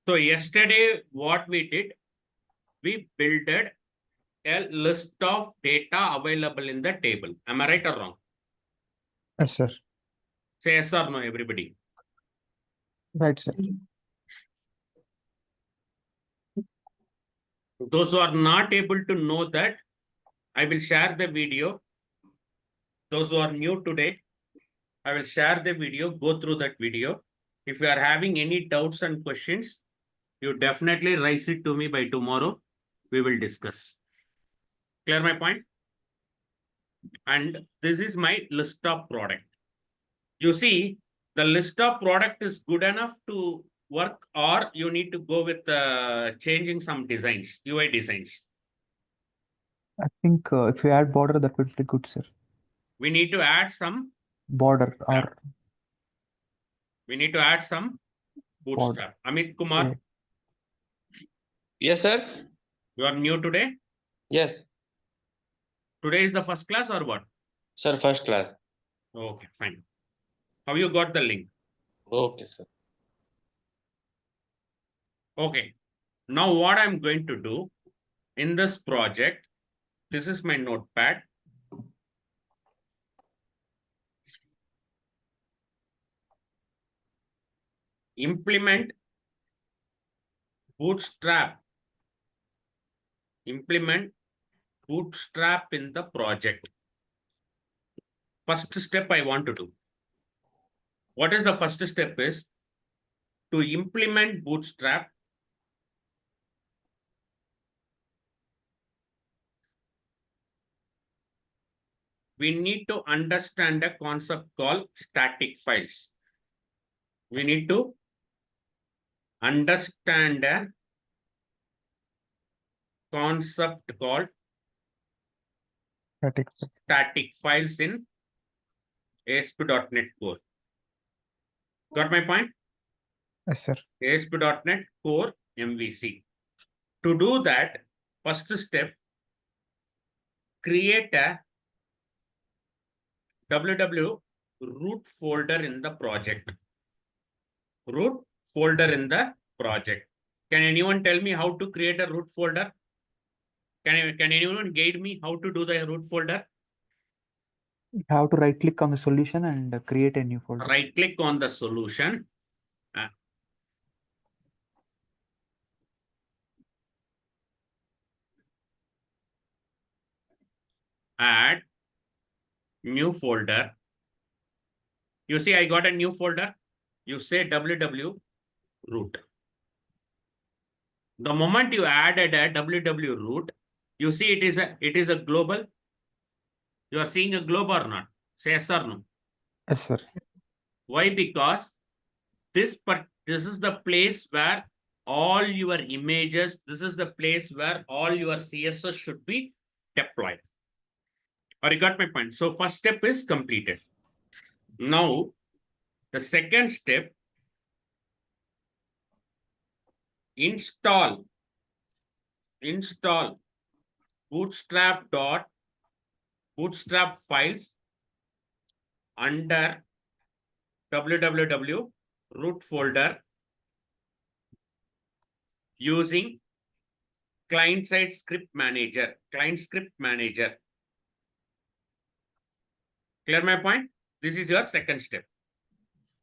So yesterday, what we did, we built a list of data available in the table. Am I right or wrong? Yes, sir. Say yes or no, everybody. Right, sir. Those who are not able to know that, I will share the video. Those who are new today, I will share the video, go through that video. If you are having any doubts and questions, you definitely raise it to me by tomorrow. We will discuss. Clear my point? And this is my list of product. You see, the list of product is good enough to work, or you need to go with changing some designs, UI designs. I think if you add border, that would be good, sir. We need to add some Border or we need to add some bootstrap. Amit Kumar, yeah. Yes, sir. you are new today. Yes, Today is the first class or what? sir. First class. Okay, fine. How you got the link? Okay, sir. Okay. Now what I'm going to do in this project, this is my notepad. Implement bootstrap. Implement bootstrap in the project. First step I want to do. What is the first step is to implement bootstrap. We need to understand a concept called static files. We need to understand a concept called static files in ASP.NET Core. Got my point? Yes, sir. ASP.NET Core MVC. To do that, first step, create a www root folder in the project. Root folder in the project. Can anyone tell me how to create a root folder? Can anyone guide me how to do the root folder? You have to right click on the solution and create a new folder. Right click on the solution. Add new folder. You see, I got a new folder. You say www root. The moment you added a www root, you see it is a global. You are seeing a globe or not? Say yes or no. Yes, sir. Why? Because this is the place where all your images, this is the place where all your CSS should be deployed. Or you got my point? So first step is completed. Now, the second step, install bootstrap files under www root folder using client-side script manager, client script manager. Clear my point? This is your second step.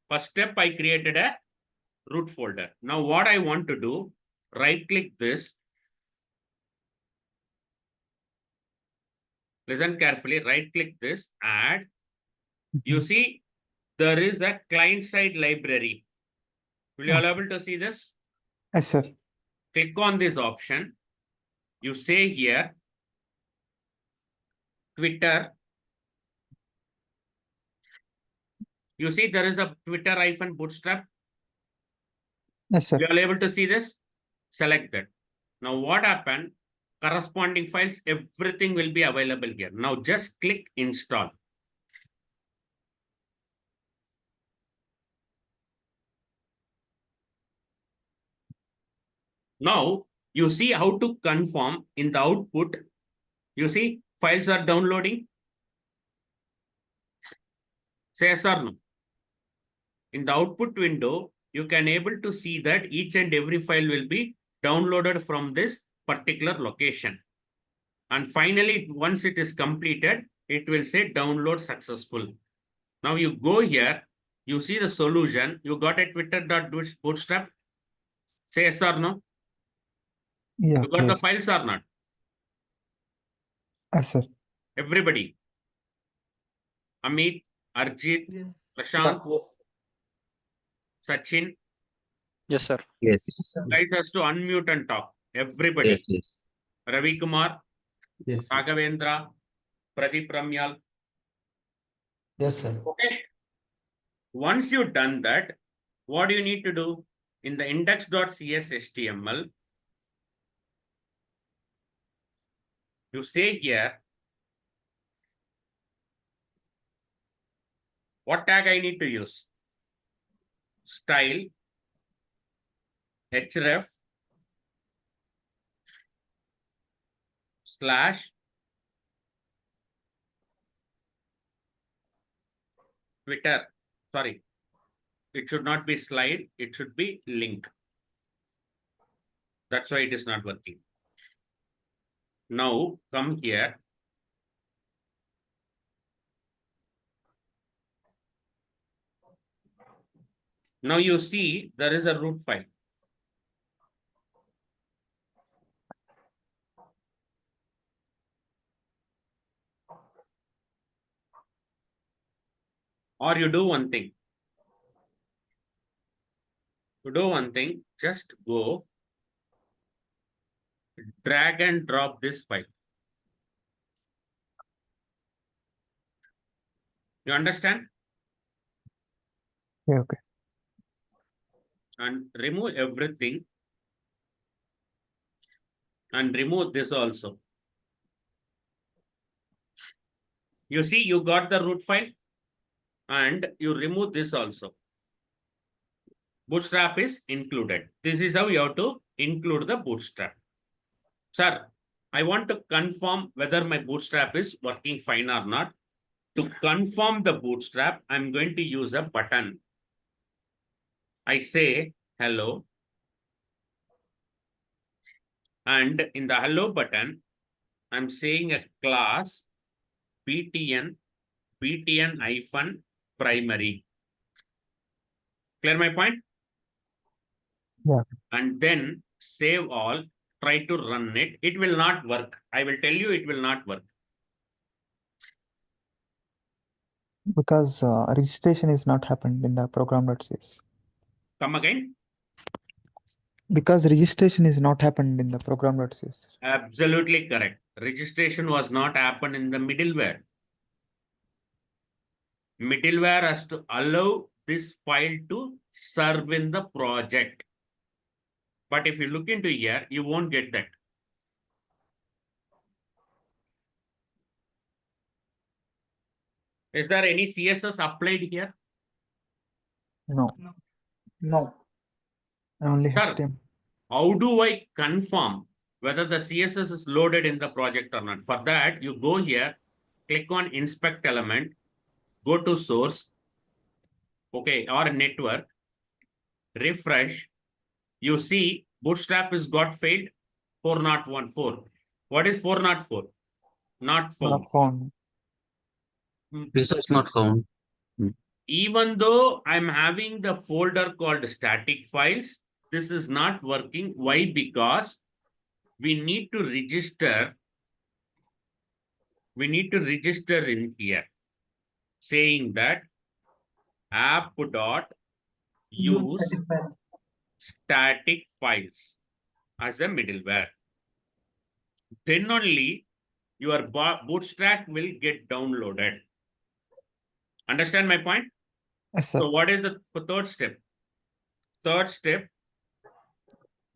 First step, I created a root folder. Now what I want to do, right click this. Listen carefully, right click this, add. You see, there is a client-side library. Will you all able to see this? Yes, sir. Click on this option. You say here, Twitter. You see there is a Twitter-bootstrap. Yes, sir. You are able to see this? Select that. Now what happened? Corresponding files, everything will be available here. Now just click install. Now you see how to confirm in the output. You see files are downloading. Say yes or no. In the output window, you can able to see that each and every file will be downloaded from this particular location. And finally, once it is completed, it will say download successful. Now you go here, you see the solution. You got a twitter.bootstrap? Say yes or no? Yeah, You got the yes. files or not? Yes, sir. Everybody. Amit, Arjit, Prashant, Sachin. Yes, sir. Yes. Guys has to unmute and talk. Everybody. Yes. Yes. Ravi Kumar, Yes. Raghavendra, Pradeep Ramyal. Yes, sir. Okay. Once you've done that, what do you need to do? In the index.cs HTML, you say here, what tag I need to use? Style, href, slash, Twitter. Sorry, it should not be slide, it should be link. That's why it is not working. Now come here. Now you see there is a root file. Or you do one thing. You do one thing, just go drag and drop this file. You understand? Yeah, okay. And remove everything. And remove this also. You see, you got the root file and you remove this also. Bootstrap is included. This is how you have to include the Bootstrap. Sir, I want to confirm whether my Bootstrap is working fine or not. To confirm the Bootstrap, I'm going to use a button. I say hello. And in the hello button, I'm saying a class btn primary. Clear my point? Yeah. And then save all, try to run it. It will not work. I will tell you it will not work. Because registration is not happened in the program.cs. Come again? Because registration is not happened in the program.cs. Absolutely correct. Registration was not happened in the middleware. Middleware has to allow this file to serve in the project. But if you look into here, you won't get that. Is there any CSS applied here? No. No. Only Sir, HTML. how do I confirm whether the CSS is loaded in the project or not? For that, you go here, click on inspect element, go to source, okay, or network, refresh. You see Bootstrap is got failed 4014. What is 404? Not found. Not found. Resource not found. Even though I'm having the folder called static files, this is not working. Why? Because we need to register. We need to register in here saying that app.use static files as a middleware. Then only your Bootstrap will get downloaded. Understand my point? Yes, sir. So what is the third step? Third step,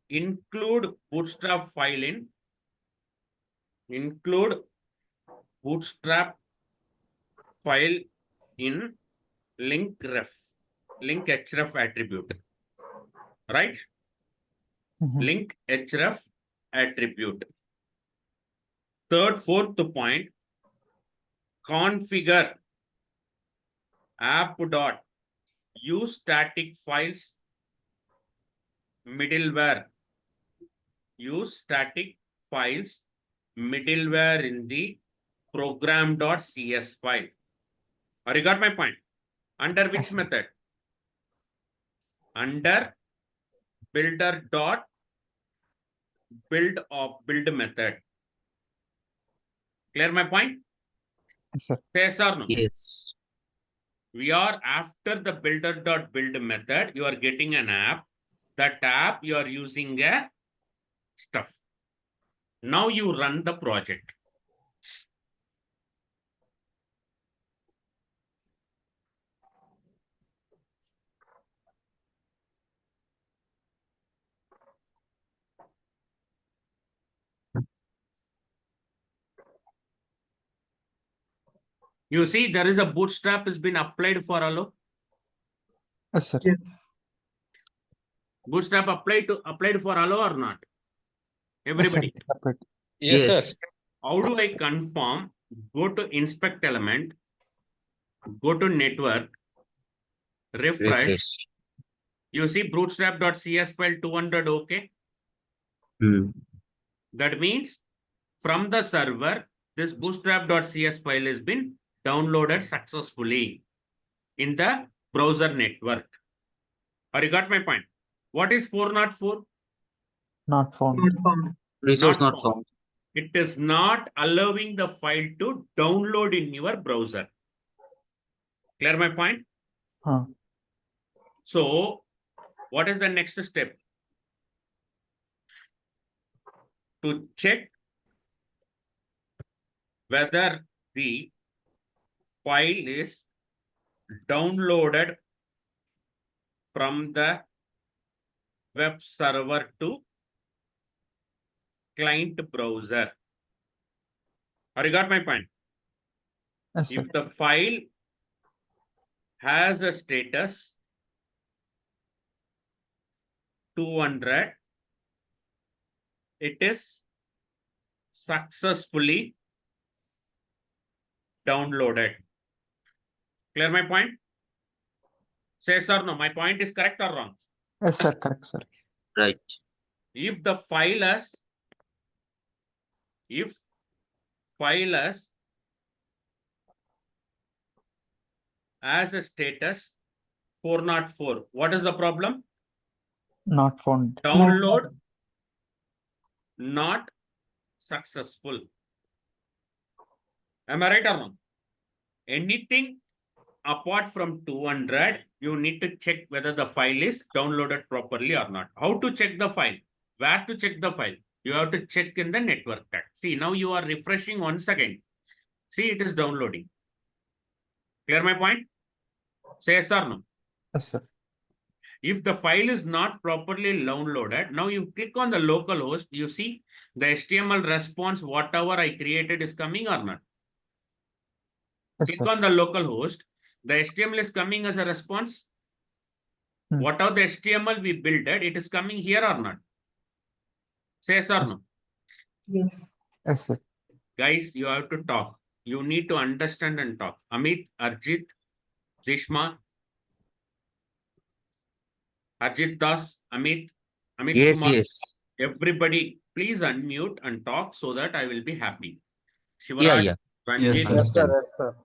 include Bootstrap file in, include Bootstrap file in link href attribute, right? Link href attribute. Third, fourth point, configure app.use static files middleware. Use static files middleware in the program.cs file. Or you got my point? Under which Yes, sir. method? Under builder.build method. Clear my point? Yes, sir. Yes or no? Yes. We are after the builder.build method, you are getting an app. That app you are using a stuff. Now you run the project. You see, there is a bootstrap has been applied for allo. Yes, sir. Bootstrap applied for allo or not? Yes, sir. Everybody. Separate. Yes, sir. Yes. How do I confirm? Go to inspect element, go to network, refresh. Refresh. You see bootstrap.cs file 200, okay? Hmm. That means from the server, this bootstrap.cs file has been downloaded successfully in the browser network. Or you got my point? What is 404? Not found. Resource Not not found. found. It is not allowing the file to download in your browser. Clear my point? Huh. So, what is the next step? To check whether the file is downloaded from the web server to client browser. Or you got my point? Yes, sir. If the file has a status 200, it is successfully downloaded. Clear my point? Say yes or no, my point is correct or wrong? Yes, sir. Correct, sir. Right. If the file has, as a status 404, what is the problem? Not found. Download not successful. Am I right or wrong? Anything apart from 200, you need to check whether the file is downloaded properly or not. How to check the file? Where to check the file? You have to check in the network tag. See, now you are refreshing once again. See, it is downloading. Clear my point? Say yes or no. Yes, sir. If the file is not properly downloaded, now you click on the local host, you see the HTML response, whatever I created is coming or not. Yes, Click sir. on the local host, the HTML is coming as a response. Hmm. Whatever the HTML we built, it is coming here or not? Say yes or Yes. no. Yes, sir. Guys, you have to talk. You need to understand and talk. Amit, Arjit, Zishma, Arjit Das, Amit Yes, Kumar, yes. everybody, please unmute and talk so that I will be happy. Yeah, Shivaraj, yeah. Ranjit, Yes, sir. Understand. Yes, sir.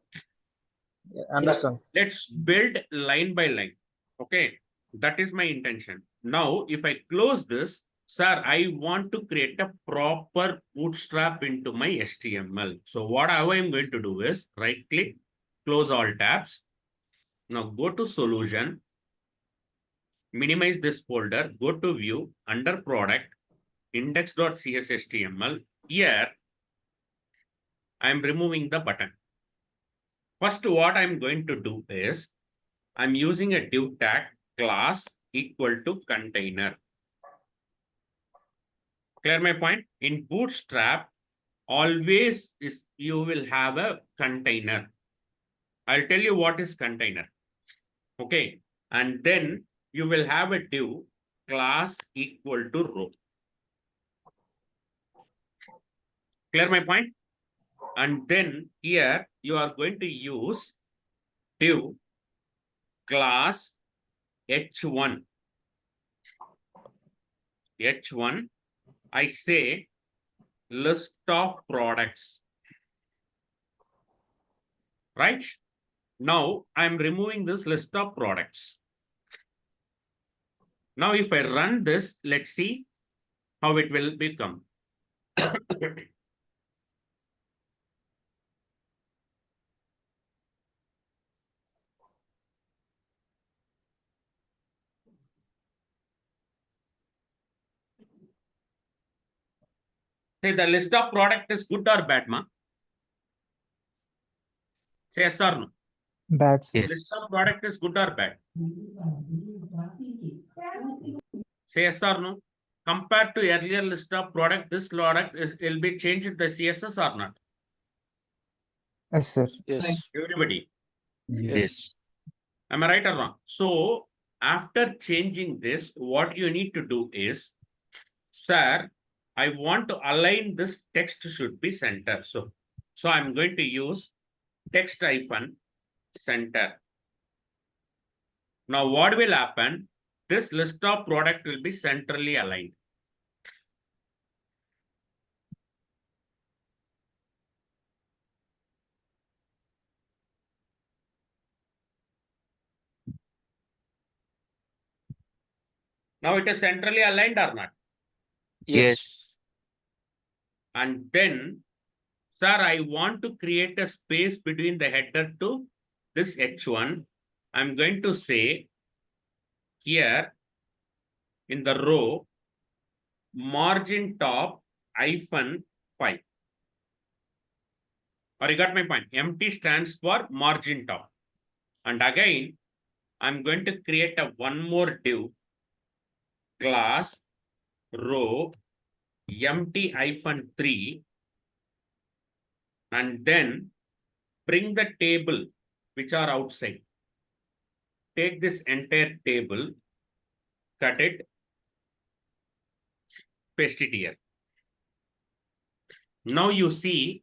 Understand. let's build line by line. Okay, that is my intention. Now, if I close this, sir, I want to create a proper bootstrap into my HTML. So what I am going to do is right click, close all tabs. Now go to solution, minimize this folder, go to view, under product, index.cshtml. Here, I am removing the button. First, what I'm going to do is I'm using a div tag class equal to container. Clear my point? In Bootstrap, always you will have a container. I'll tell you what is container. Okay. And then you will have a div class equal to row. Clear my point? And then here you are going to use div class h1. H1, I say list of products, right? Now I'm removing this list of products. Now if I run this, let's see how it will become. Say the list of product is good or bad, ma? Say yes or no. Bad, sir. List Yes. of product is good or bad? Say yes or no. Compared to earlier list of product, this product will be changed the CSS or not? Yes, sir. Yes. Everybody. Yes. Am I right or wrong? So after changing this, what you need to do is, sir, I want to align this text should be center. So I'm going to use text hyphen center. Now what will happen? This list of product will be centrally aligned. Now it is centrally aligned or not? Yes. And then, sir, I want to create a space between the header to this H1. I'm going to say here in the row, margin top hyphen 5. Or you got my point? Empty stands for margin top. And again, I'm going to create a one more div class row empty hyphen 3, and then bring the table which are outside. Take this entire table, cut it, paste it here. Now you see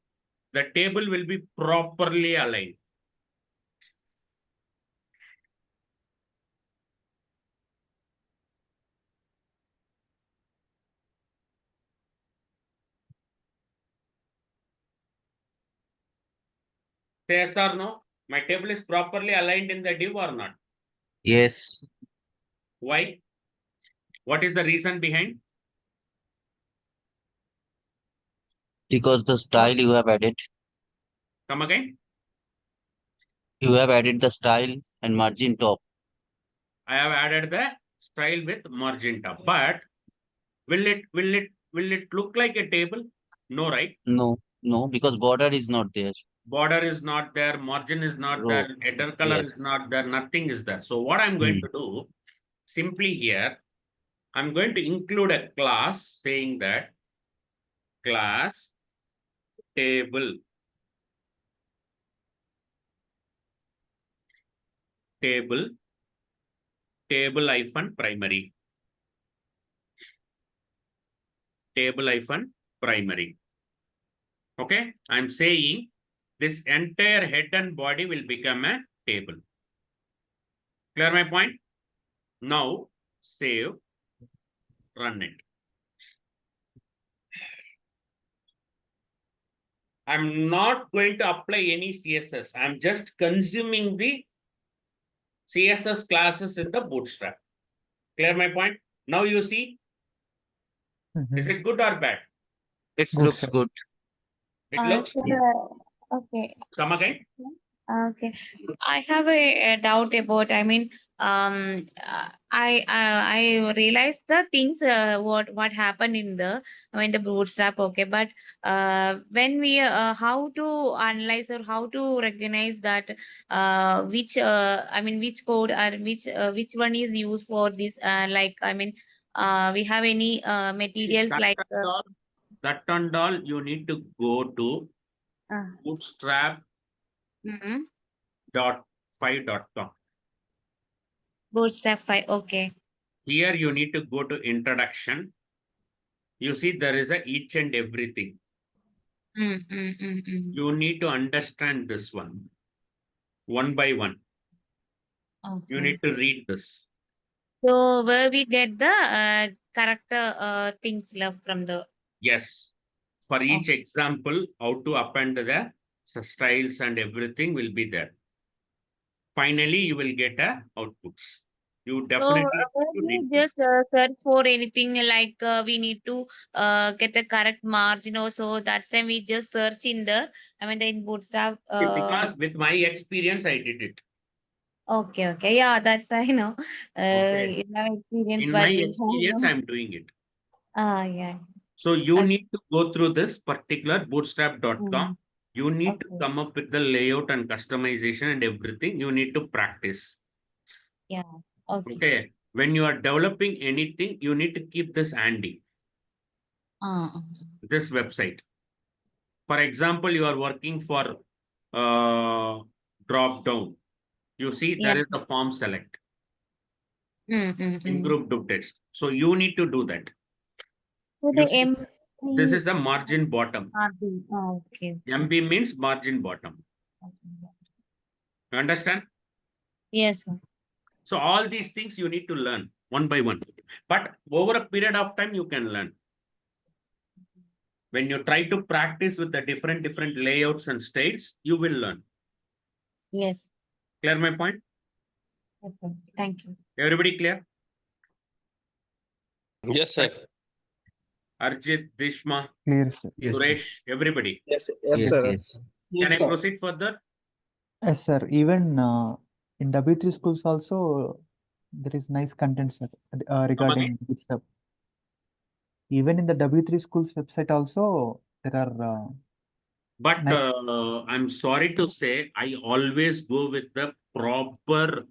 the table will be properly aligned. Say yes or no? My table is properly aligned in the div or not? Yes. Why? What is the reason behind? Because the style you have added, Come again. you have added the style and margin top. I have added the style with margin top, but will it look like a table? No, right? No, no, because border is not there. Border is not there, margin is not Row. there, header color is Yes. not there, nothing is there. So what I'm going Hmm. to do, simply here, I'm going to include a class saying that class table hyphen primary. Table hyphen primary. Okay, I'm saying this entire head and body will become a table. Clear my point? Now save, run it. I'm not going to apply any CSS. I'm just consuming the CSS classes in the Bootstrap. Clear my point? Now you see, is Mhm. it good or bad? It Good, looks sir. good. It looks, Okay. come again. Okay. I have a doubt about, I realized the things, what happened in the bootstrap. Okay. But when we, how to analyze or how to recognize that, which code or which one is used for this, we have any materials That like, and all, that and all, you need to go to uh, bootstrap mhm. dot 5.com. Bootstrap 5. Okay. Here you need to go to introduction. You see there is a each and everything. You need to understand this one by one. You Okay. need to read this. So where we get the correct things left from the. Yes. For each example, how to append the styles and everything will be there. Finally, you will get a outputs. You So definitely when need to we read this. just search for anything like we need to get the correct margin or so, that time we just search in the, I mean, the in Bootstrap. Because with my experience, I did it. Okay. Yeah, that's I know. Okay. In our experience, In my but we experience, have. I'm doing it. Yeah. So you Okay. need to go through this particular bootstrap.com. Mm, You need to okay. come up with the layout and customization and everything. You need to practice. Yeah. Okay. Okay. When you are developing anything, you need to keep this handy, Uh, this website. For example, you are working for drop down. You see, yeah. there is a form select in Mm. group do text. So you need to do that. So You the see, this M3 is a margin bottom. RB. Okay. MB means margin bottom. You understand? Yes, sir. So all these things you need to learn one by one. But over a period of time, you can learn. When you try to practice with the different layouts and states, you will learn. Yes. Clear my point? Okay. Thank you. Everybody clear? Yes, sir. Arjit, Dishma, Clear, sir. Yes, sir. Suresh, everybody. Yes, Yes, sir. yes. Can I proceed further? Yes, sir. Even in W3 schools also, there is nice content, sir, Come regarding again? this stuff. Even in the W3 schools website also, there are But nice. I'm sorry to say, I always go with the proper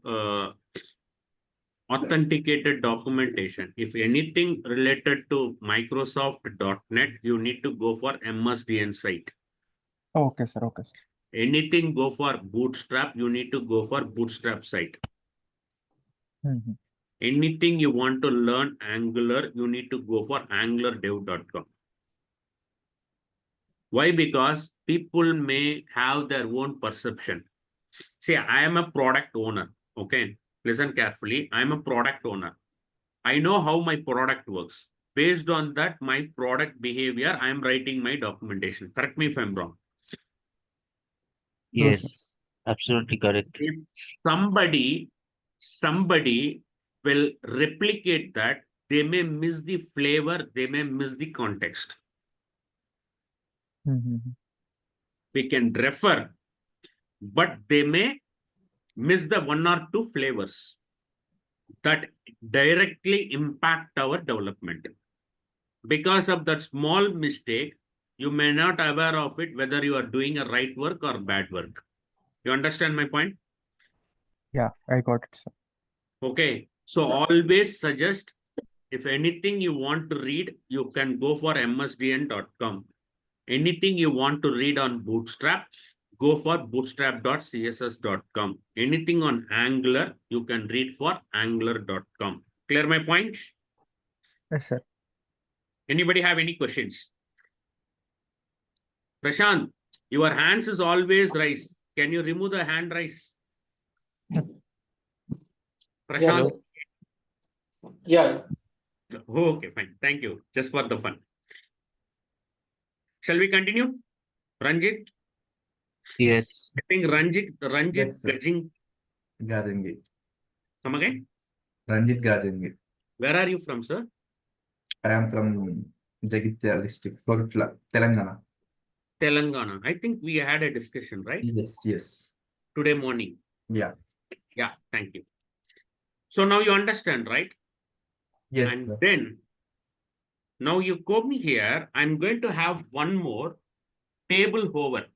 authenticated documentation. If anything related to Microsoft.NET, you need to go for MSDN site. Okay, sir. Okay, sir. Anything go for Bootstrap, you need to go for Bootstrap site. Mhm. Anything you want to learn Angular, you need to go for angulardev.com. Why? Because people may have their own perception. See, I am a product owner. Okay. Listen carefully. I'm a product owner. I know how my product works. Based on that, my product behavior, I'm writing my documentation. Correct me if I'm wrong. True, sir. Yes, absolutely correct. If somebody will replicate that, they may miss the flavor, they may miss the context. Mhm. We can refer, but they may miss the one or two flavors that directly impact our development. Because of that small mistake, you may not aware of it, whether you are doing a right work or bad work. You understand my point? Yeah, I got it, sir. Okay. So always suggest, if anything you want to read, you can go for msdn.com. Anything you want to read on Bootstrap, go for bootstrap.css.com. Anything on Angular, you can read for angular.com. Clear my point? Yes, sir. Anybody have any questions? Prashant, your hands is always raised. Can you remove the hand raise? Prashant? Yeah. Oh, okay, fine. Thank you. Just for the fun. Shall we continue? Ranjit? Yes. I think Ranjit Yes, sir. Gajing. Gajangi. Come again? Ranjit Gajangi. Where are you from, sir? I am from Jagitya district, Kogutla, Telangana. Telangana. I think we had a discussion, right? Yes. Today morning. Yeah. Yeah, thank you. So now you understand, right? Yes, And sir. then, now you come here, I'm going to have one more table hover.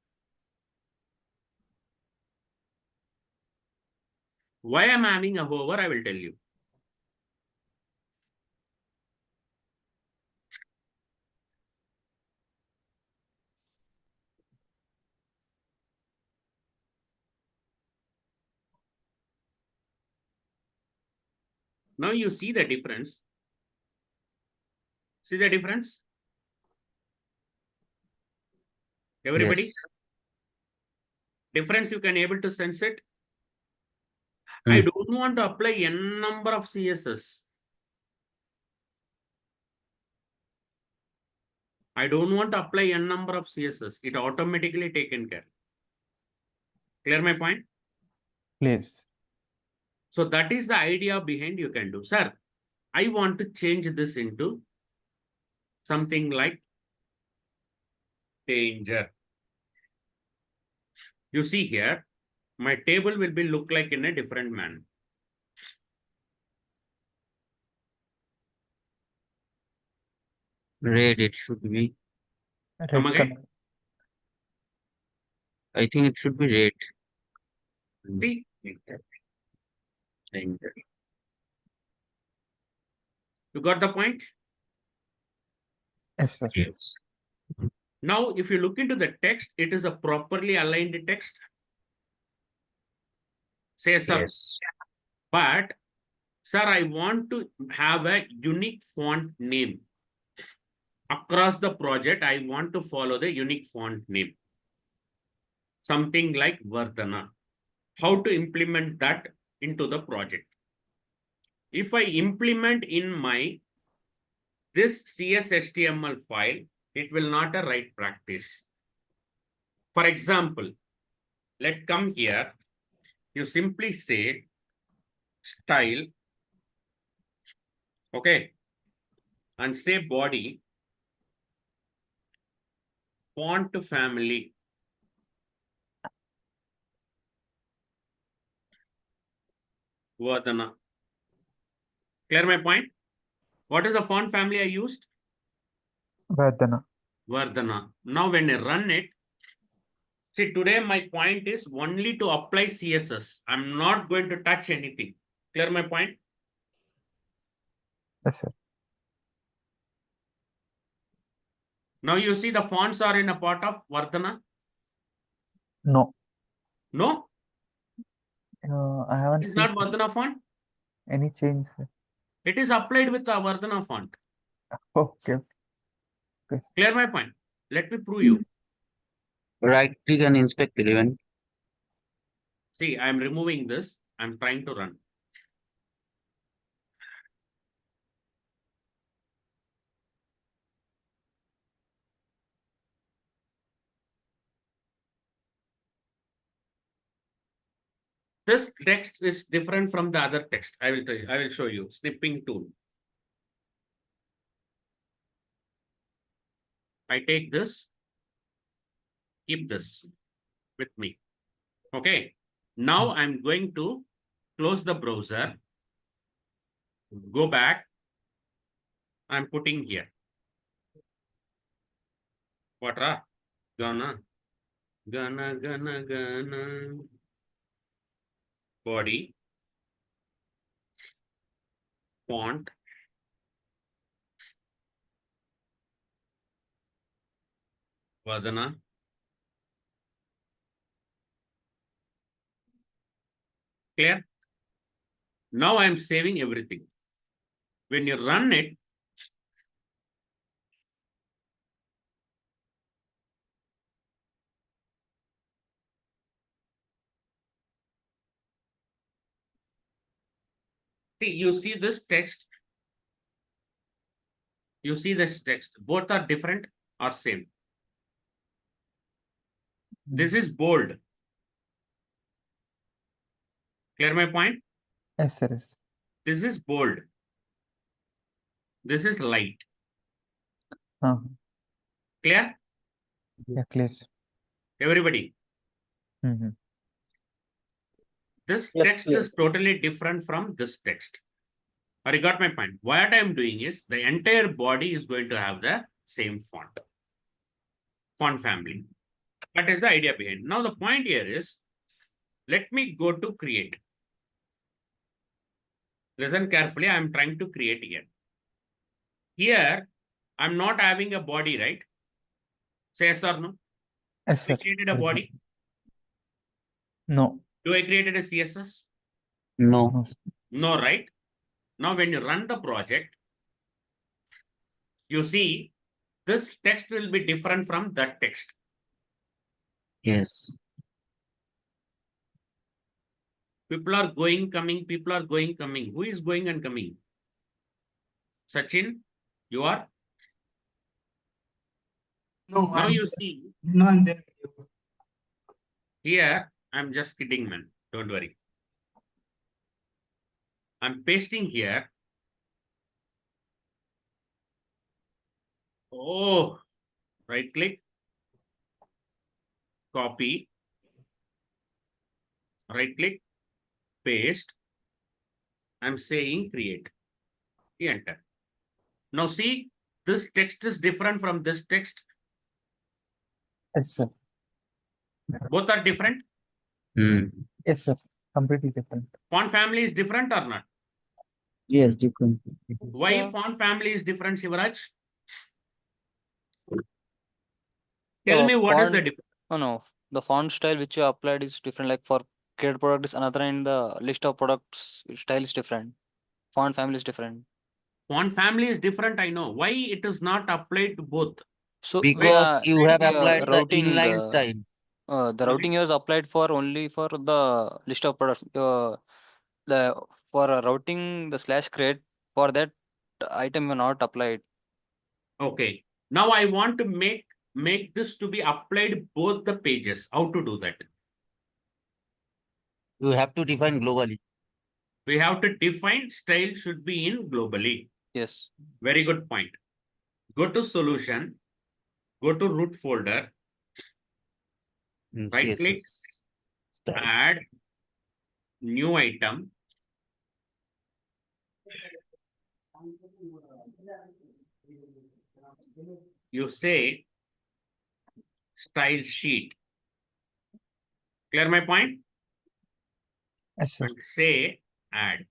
Why I'm having a hover, I will tell you. Now you see the difference. See the difference? Everybody? Yes. Difference, you can able to sense it? I Hmm. don't want to apply n number of CSS. I don't want to apply n number of CSS. It automatically taken care. Clear my point? Clear. So that is the idea behind you can do. Sir, I want to change this into something like danger. You see here, my table will be look like in a different manner. Red it should be. Come Red again? color. I think it should be red. See, Like that. Danger. you got the point? Yes, sir. Yes. Now, if you look into the text, it is a properly aligned text. Say, sir, Yes. but, sir, I want to have a unique font name. Across the project, I want to follow the unique font name. Something like Vardhana. How to implement that into the project? If I implement in my this CSHTML file, it will not a right practice. For example, let's come here. You simply say style, okay, and say body, font family. Vardhana. Clear my point? What is the font family I used? Vardhana. Vardhana. Now when I run it, see today my point is only to apply CSS. I'm not going to touch anything. Clear my point? Yes, sir. Now you see the fonts are in a part of Vardhana? No. No, I haven't it's seen not Vardhana font. any change, sir. It is applied with the Vardhana font. Okay. Okay. Clear my point? Let me prove you. Right click and inspect element. See, I'm removing this. I'm trying to run. This text is different from the other text. I will tell you, I will show you. Snipping tool. I take this, keep this with me. Okay. Now I'm going to close the browser, go back. I'm putting here. What are gonna body font Vardhana. Clear? Now I'm saving everything. When you run it, see, you see this text. You see this text. Both are different or same. This is bold. Clear my point? Yes, sir. Yes. This is bold. This is light. Uh, Clear? yeah, clear. Everybody. Mm-hmm. This Yes, text clear. is totally different from this text. You got my point? What I am doing is the entire body is going to have the same font family. That is the idea behind. Now the point here is, let me go to create. Listen carefully. I am trying to create here. Here, I'm not having a body, right? Say yes or no? Yes, I sir. created a body. No. Do I created a CSS? No. No. No, right? Now, when you run the project, you see this text will be different from that text. Yes. People are going, coming, people are going, coming. Who is going and coming? Sachin, you are? No, Now you see, no, I'm there. here, I'm just kidding, man. Don't worry. I'm pasting here. Oh, right click, copy, right click, paste. I'm saying create. Enter. Now see, this text is different from this text. Yes, sir. Both are different. Yes, sir. Completely different. Font family is different or not? Yes, different. Why Yeah. font family is different, Shivaraj? Tell me what is the difference? No, the font style which you applied is different. Like for create product is another, and the list of products style is different. Font family is different. Font family is different, I know. Why it is not applied to both? So Because you have applied the routing inline style. the routing is applied for only for the list of products. The for routing the slash create for that item are not applied. Okay. Now I want to make this to be applied both the pages. How to do that? You have to define globally. We have to define style should be in globally. Yes. Very good point. Go to solution, go to root folder, right click, Style. add new item. You say style sheet. Clear my point? Yes, sir. And say add.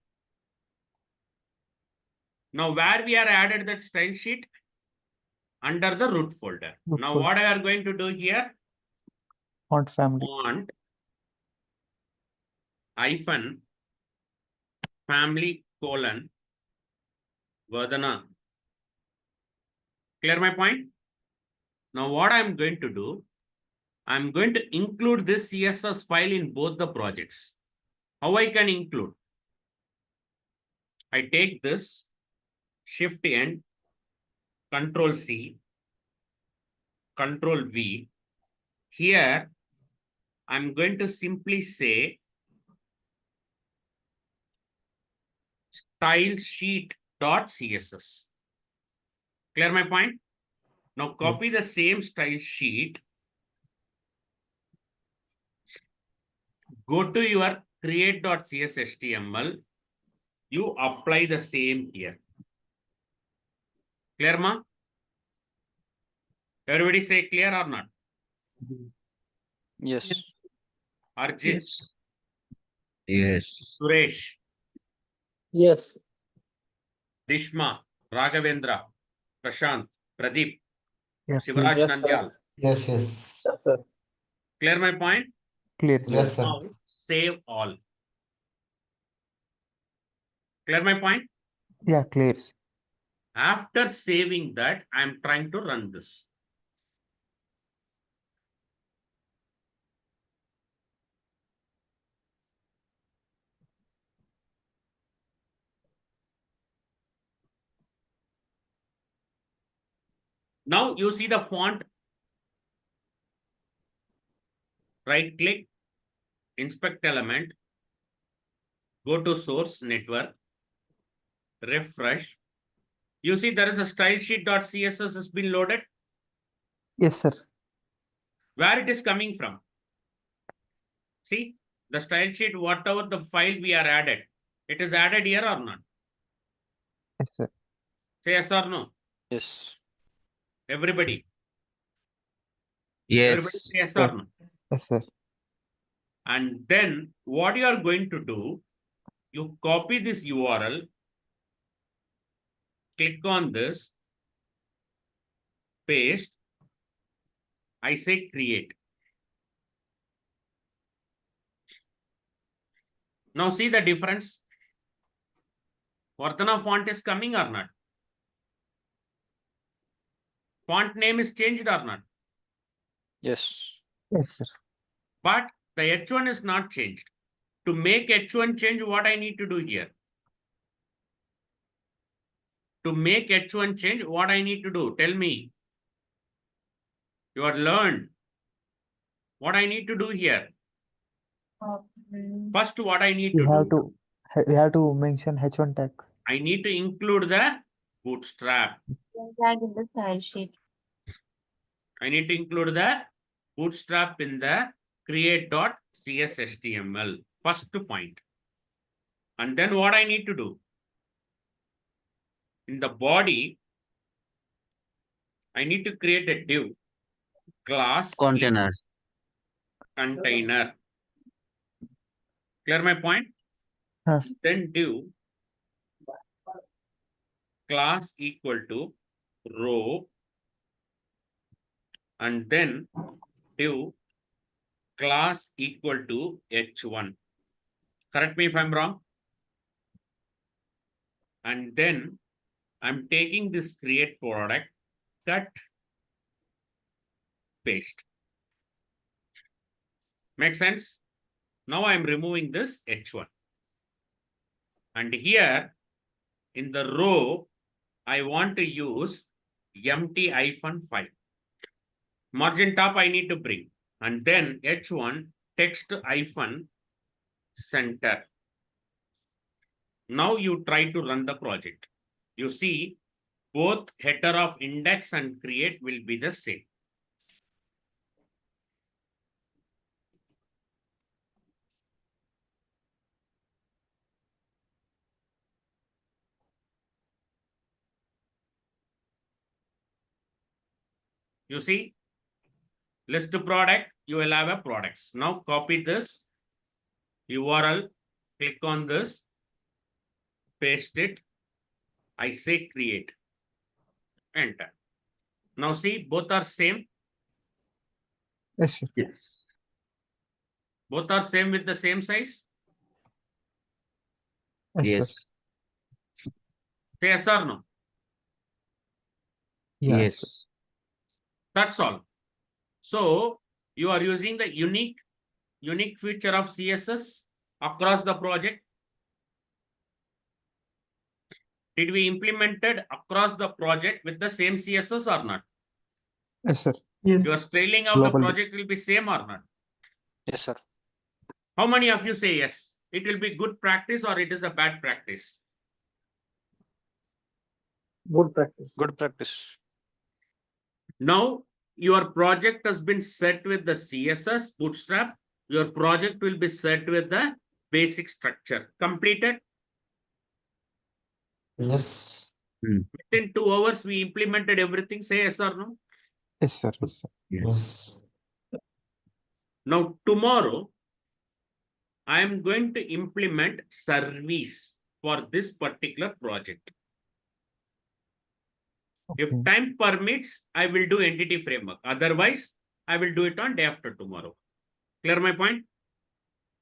Now where we are added that style sheet? Under the root folder. Root Now folder. what I are going to do here? Font family. Font hyphen family colon Vardhana. Clear my point? Now what I'm going to do? I'm going to include this CSS file in both the projects. How I can include? I take this, Shift N, Control C, Control V. Here, I'm going to simply say style sheet dot CSS. Clear my point? Now copy the same style sheet. Go to your create.cshtml. You apply the same here. Clear, ma? Everybody say clear or not? Yes. Arjit, Yes. Yes. Suresh, Yes. Dishma, Raghavendra, Prashant, Pradeep, Yeah, Shivaraj Yes, sir. Nandyal. Yes, yes. Yes, sir. Clear my point? clear, sir. Yes, sir. Now save all. Clear my point? Yeah, clear. Sir. After saving that, I'm trying to run this. Now you see the font. Right click, inspect element, go to source network, refresh. You see there is a style sheet.css has been loaded. Yes, sir. Where it is coming from? See the style sheet, whatever the file we are added, it is added here or not? Yes, sir. Say yes or no? Yes. Everybody. Everybody Yes. say yes or no? Yes, sir. And then what you are going to do, you copy this URL, click on this, paste, I say create. Now see the difference. Vardhana font is coming or not? Font name is changed or not? Yes. Yes, sir. But the H1 is not changed. To make H1 change, what I need to do here? To make H1 change, what I need to do? Tell me. You are learned. What I need to do here? First, what I need We to have do? we have to mention H1 tags. I need to include the bootstrap. Tag in the style sheet. I need to include the bootstrap in the create.cshtml. First point. And then what I need to do? In the body, I need to create a div class Container. container. Clear my point? Huh. Then div class equal to row, and then div class equal to h1. Correct me if I'm wrong. And then I'm taking this create product, cut, paste. Make sense? Now I'm removing this h1. And here in the row, I want to use empty -5. Margin top I need to bring. And then h1 text -center. Now you try to run the project. You see both header of index and create will be the same. You see, list product, you will have a products. Now copy this URL, click on this, paste it. I say create, enter. Now see, both are same. Yes, sir. Yes. Both are same with the same size. Yes, sir. Yes. Say yes or no. Yes. Yes. That's all. So you are using the unique feature of CSS across the project. Did we implement it across the project with the same CSS or not? Yes, sir. Yes. Your styling of the Globally. project will be same or not? Yes, sir. How many of you say yes? It will be good practice or it is a bad practice? Good practice. Good practice. Now your project has been set with the CSS bootstrap. Your project will be set with the basic structure. Completed? Yes. Within 2 hours, we implemented everything. Say yes or no? Yes, sir. Yes, sir. Yes. Now tomorrow, I am going to implement service for this particular project. If Okay. time permits, I will do entity framework. Otherwise, I will do it on day after tomorrow. Clear my point?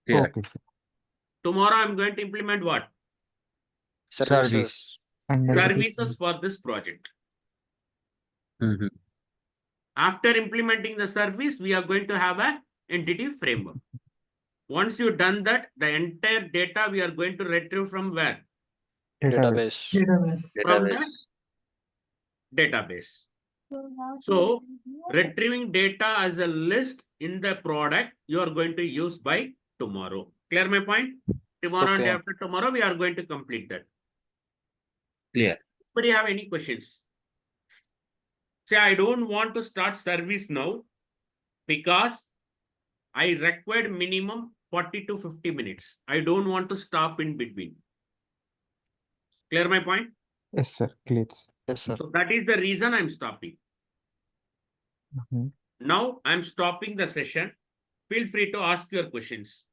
Clear. Okay, sir. Tomorrow, I'm going to implement what? Service. And Services for this project. Mhm. After implementing the service, we are going to have a entity framework. Once you've done that, the entire data we are going to retrieve from where? database. Database. From the Database. database. So retrieving data as a list in the product, you are going to use by tomorrow. Clear my point? Tomorrow and Okay. after tomorrow, we are going to complete that. Clear. Anybody have any questions? Say, I don't want to start service now because I required minimum 40 to 50 minutes. I don't want to stop in between. Clear my point? Yes, sir. Clear. Yes, sir. So that is the reason I'm stopping. Mhm. Now I'm stopping the session. Feel free to ask your questions.